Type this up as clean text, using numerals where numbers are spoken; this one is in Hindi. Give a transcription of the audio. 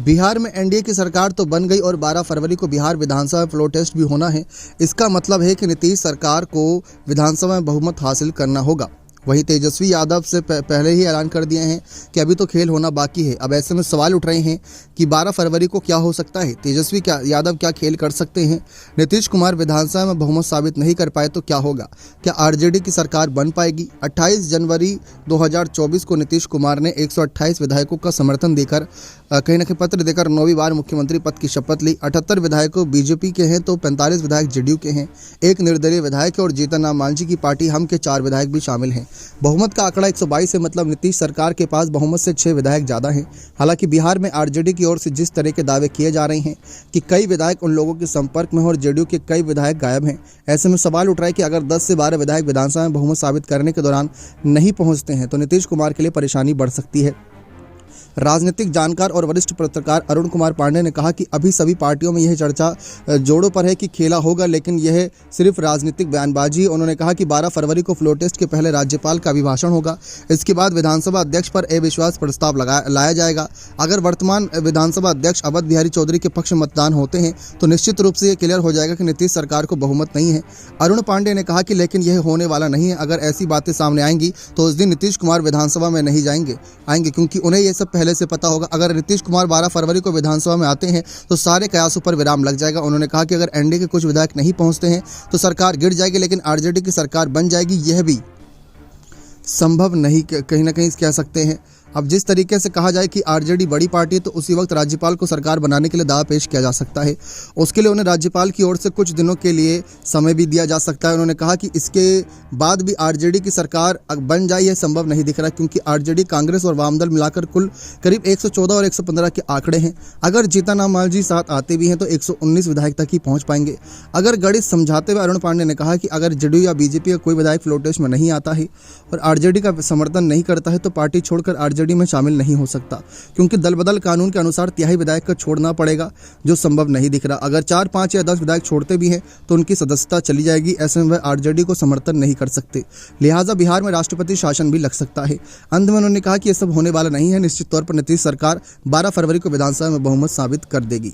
बिहार में एनडीए की सरकार तो बन गई और 12 फरवरी को बिहार विधानसभा में फ्लोर टेस्ट भी होना है। इसका मतलब है कि नीतीश सरकार को विधानसभा में बहुमत हासिल करना होगा। वहीं तेजस्वी यादव से पहले ही ऐलान कर दिए हैं कि अभी तो खेल होना बाकी है। अब ऐसे में सवाल उठ रहे हैं कि 12 फरवरी को क्या हो सकता है, तेजस्वी यादव क्या खेल कर सकते हैं। नीतीश कुमार विधानसभा में बहुमत साबित नहीं कर पाए तो क्या होगा, क्या आरजेडी की सरकार बन पाएगी। 28 जनवरी 2024 को नीतीश कुमार ने 128 विधायकों का समर्थन देकर कहीं न कहीं पत्र देकर 9वीं बार मुख्यमंत्री पद की शपथ ली। 78 विधायक बीजेपी के हैं तो 45 विधायक जेडीयू के हैं, एक निर्दलीय विधायक और जीतन राम मांझी की पार्टी हम के 4 विधायक भी शामिल हैं। बहुमत का आंकड़ा 122 है, मतलब नीतीश सरकार के पास बहुमत से 6 विधायक ज़्यादा हैं। हालांकि बिहार में आरजेडी की ओर से जिस तरह के दावे किए जा रहे हैं कि कई विधायक उन लोगों के संपर्क में हैं और जेडीयू के कई विधायक गायब हैं, ऐसे में सवाल उठ रहा है कि अगर 10 से 12 विधायक विधानसभा में बहुमत साबित करने के दौरान नहीं पहुंचते हैं तो नीतीश कुमार के लिए परेशानी बढ़ सकती है। राजनीतिक जानकार और वरिष्ठ पत्रकार अरुण कुमार पांडे ने कहा कि अभी सभी पार्टियों में यह चर्चा जोड़ों पर है कि खेला होगा, लेकिन यह सिर्फ राजनीतिक बयानबाजी है। उन्होंने कहा कि 12 फरवरी को फ्लोर टेस्ट के पहले राज्यपाल का अभिभाषण होगा। इसके बाद विधानसभा अध्यक्ष पर अविश्वास प्रस्ताव लाया जाएगा। अगर वर्तमान विधानसभा अध्यक्ष अवध बिहारी चौधरी के पक्ष मतदान होते हैं तो निश्चित रूप से यह क्लियर हो जाएगा कि नीतीश सरकार को बहुमत नहीं है। अरुण पांडे ने कहा कि लेकिन यह होने वाला नहीं है। अगर ऐसी बातें सामने आएंगी तो उस दिन नीतीश कुमार विधानसभा में नहीं आएंगे क्योंकि उन्हें यह सब पहले से पता होगा। अगर नीतीश कुमार 12 फरवरी को विधानसभा में आते हैं तो सारे कयासों पर विराम लग जाएगा। उन्होंने कहा कि अगर एनडीए के कुछ विधायक नहीं पहुंचते हैं तो सरकार गिर जाएगी, लेकिन आरजेडी की सरकार बन जाएगी, यह भी संभव नहीं कहीं ना कहीं कह सकते हैं। अब जिस तरीके से कहा जाए कि आरजेडी बड़ी पार्टी है तो उसी वक्त राज्यपाल को सरकार बनाने के लिए दावा पेश किया जा सकता है। उसके लिए उन्हें राज्यपाल की ओर से कुछ दिनों के लिए समय भी दिया जा सकता है। उन्होंने कहा कि इसके बाद भी आरजेडी की सरकार बन जाए यह संभव नहीं दिख रहा, क्योंकि आरजेडी, कांग्रेस और वामदल मिलाकर कुल करीब 114 और 115 के आंकड़े हैं। अगर जीतन राम मांझी साथ आते भी हैं तो 119 विधायक तक ही पहुँच पाएंगे। अगर गणित समझाते हुए अरुण पांडे ने कहा कि अगर जेडीयू या बीजेपी का कोई विधायक फ्लोर टेस्ट में नहीं आता है और आरजेडी का समर्थन नहीं करता है तो पार्टी छोड़कर आरजेडी में शामिल नहीं हो सकता, क्योंकि दल बदल कानून के अनुसार तिहाई विधायक को छोड़ना पड़ेगा, जो संभव नहीं दिख रहा। अगर 4, 5 या 10 विधायक छोड़ते भी हैं तो उनकी सदस्यता चली जाएगी। ऐसे में वह आरजेडी को समर्थन नहीं कर सकते, लिहाजा बिहार में राष्ट्रपति शासन भी लग सकता है। अंत में उन्होंने कहा कि यह सब होने वाला नहीं है। निश्चित तौर पर नीतीश सरकार 12 फरवरी को विधानसभा में बहुमत साबित कर देगी।